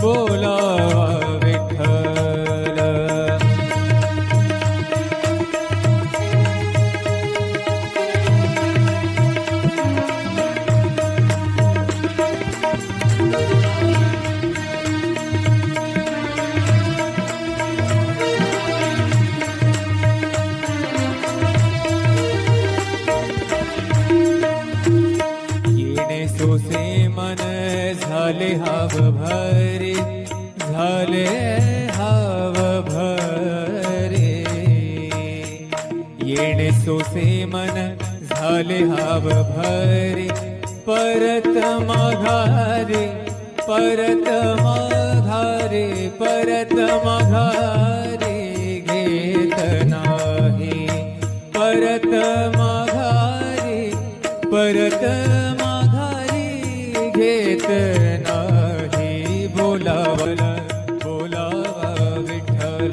बोलावा विठ्ठल. सोसे मन झाले हाव भरे, झाले हाव भरे. येणे सोसे मन झाले हाव भरे, परत माघारे, परत माघारे, परत माघारे घेत नाही. परत माघारे, परत घेत नाही. बोलावला बोलावा विठ्ठल.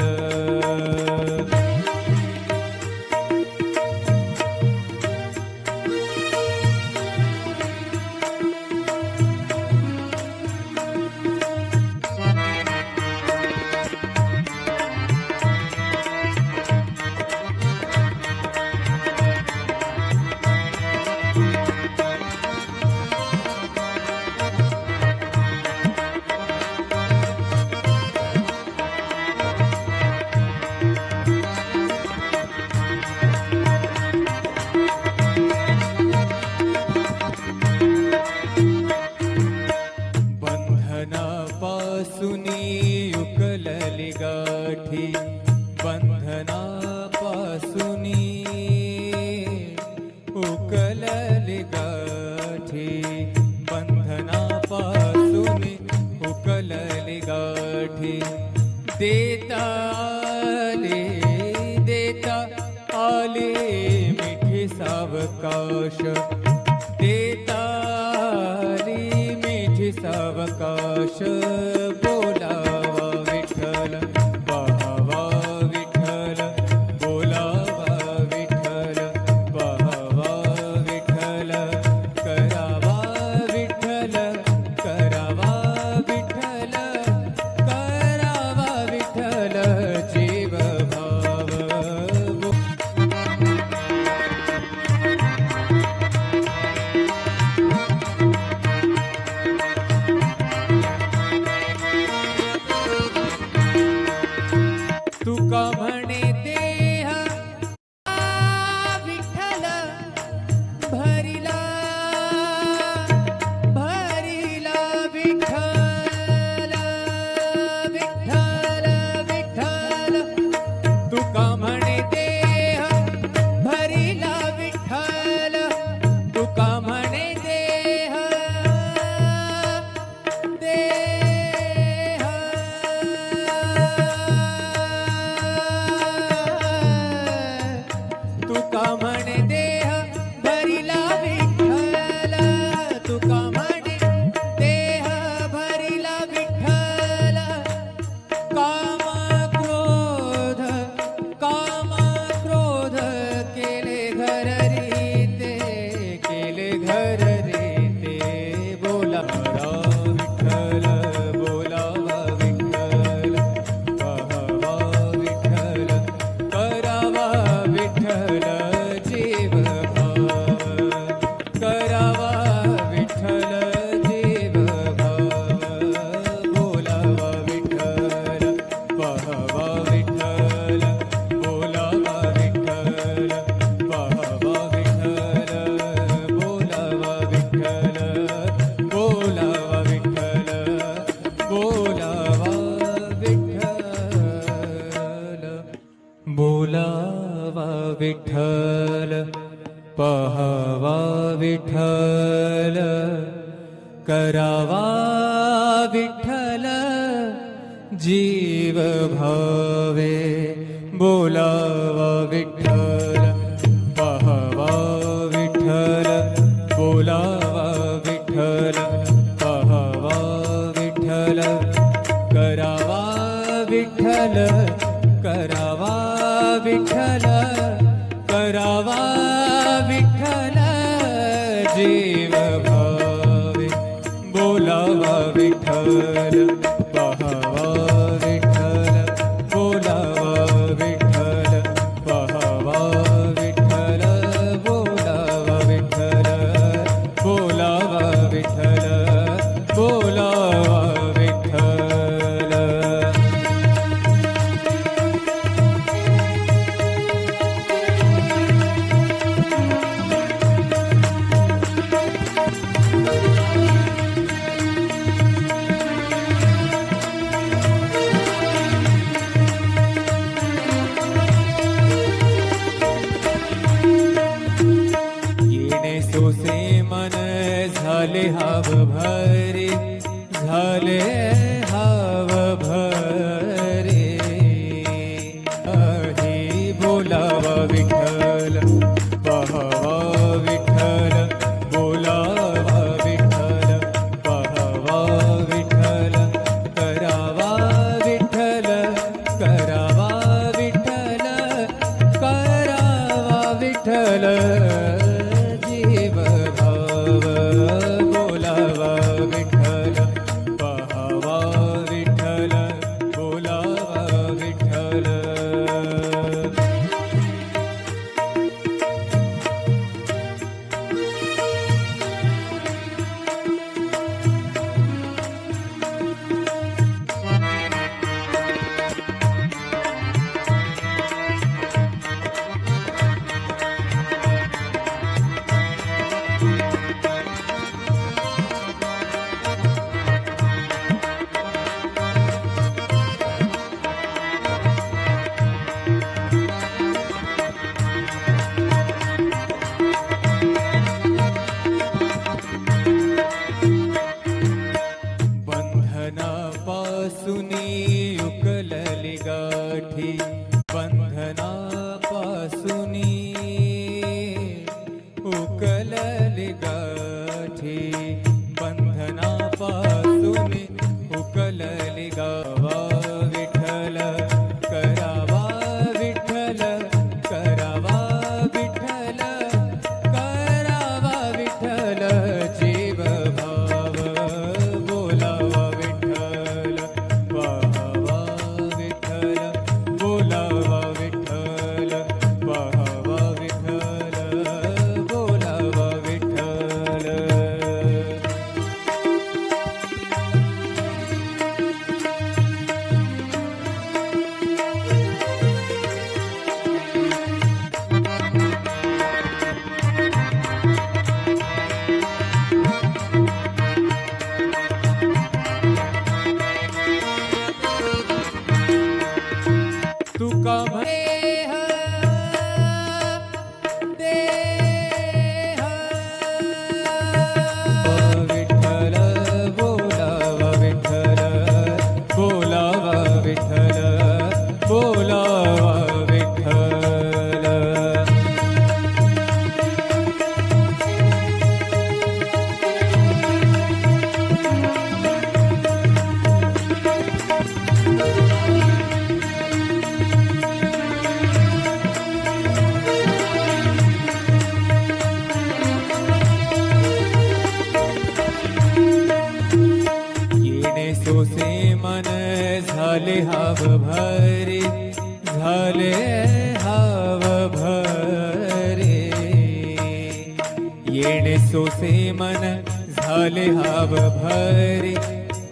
उकलली गाठी, बंधनापासूनी उकलली गाठी, बंधनापासूनी उकलली गाठी. देता आले मिठी सावकाश, देता आली मिठी सावकाश. बोलावा विठ्ठल, पाहावा विठ्ठल, बोलावा विठ्ठल, पाहावा विठ्ठल. करावा विठ्ठल, करावा विठ्ठल, करावा विठ्ठल जीव भाव. तुका म्हणे देह विठ्ठल भरिला, भरिला विठ्ठल, विठ्ठल विठ्ठल. तुका म्हणे देह भरिला विठ्ठल, तुका म्हणे देह तुका म्हणे देह भरिला विठ्ठल, तुका म्हणे देह भरिला विठ्ठल. काम क्रोध, काम क्रोध केले घर रीते, केले घर रीते. बोलावा विठ्ठल, बोलावा विठ्ठल, पाहावा विठ्ठल, करावा विठ्ठल जीव भाव. करावा विठ्ठल जीव भाव. बोलावा विठ्ठल, पाहावा विठ्ठल, बोलावा विठ्ठल, पाहावा विठ्ठल, बोलावा विठ्ठल, बोलावा विठ्ठल, बोलावा विठ्ठल. बोलावा विठ्ठल, पाहावा विठ्ठल, करावा विठ्ठल जीव भावे. बोलावा विठ्ठल, पाहावा विठ्ठल, बोलावा विठ्ठल, पाहावा विठ्ठल, करावा विठ्ठल, करावा विठ्ठल, करावा विठ्ठल जीव भावे. बोलावा विठ्ठल. बोलावा विठ्ठल. सोसे मन झाले हाव भरे, झाले हाव भरे. आहे बोलावा विठ्ठल, पहावा विठ्ठल, बोलावा विठ्ठल, पहावा विठ्ठल, करावा विठ्ठल, करावा विठ्ठल, करावा विठ्ठल. बोलावा विठ्ठल, पहावा विठ्ठल, बोलावा विठ्ठल. बंधनापासूनी उकलली गाठी, बंधनापासूनी उकलली गाठी, बंधनापासूनी उकलली गावा विठ्ठल, करावा विठ्ठल, करावा विठ्ठल, करावा विठ्ठल. जीव भाव बोलावा विठ्ठल, पहावा विठ्ठल, बोलावा विठ्ठल, पहावा विठ्ठल, बोलावा विठ्ठल. तुका देह देह विठ्ठल, बोलावा विठ्ठल, बोलावा विठ्ठल, बोलावा विठ्ठल. सोसे मन झाले हाव भरे, झाले हाव भरे. येणे सोसे मन झाले हाव भरे,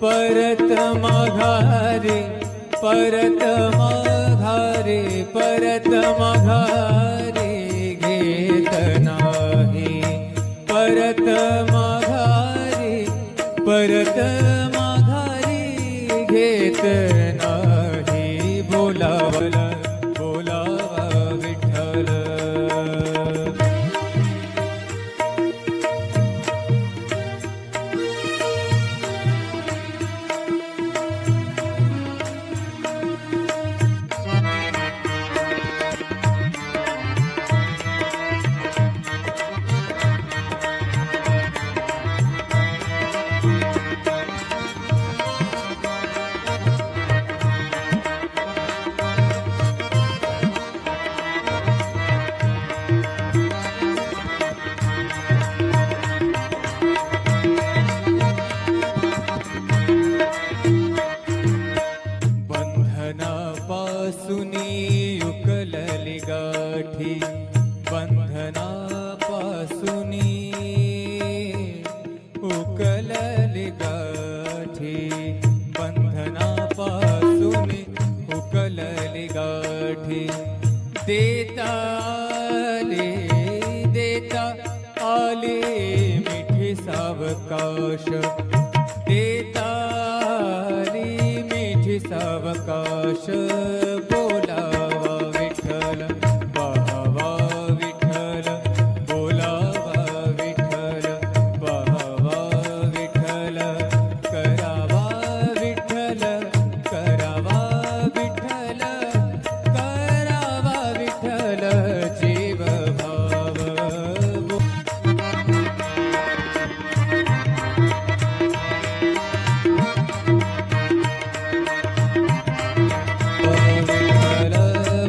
परत माघारे, परत माघारे, परत माघारे घेत नाही, परत माघारे, परत घेत नाही. बोलावा बोलावा विठ्ठल. गाठी बंधनापासून उकलली गाठी देता आले मिठी सावकाश देता आली मिठी सावकाश बोलावा विठ्ठल पाहावा विठ्ठल बोलावा विठ्ठल पाहावा विठ्ठल करावा विठ्ठल करावा विठ्ठल करावा विठ्ठल जीव भाव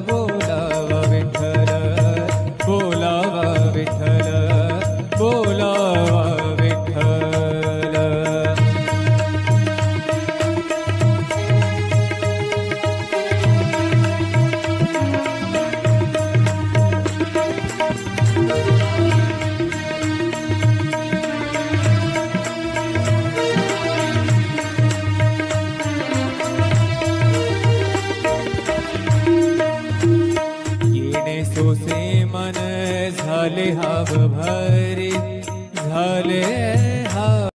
बोलावा विठ्ठल बोलावा विठ्ठल बोलावा विठ्ठल येणे सोसे मन झाले हाव भारी झाले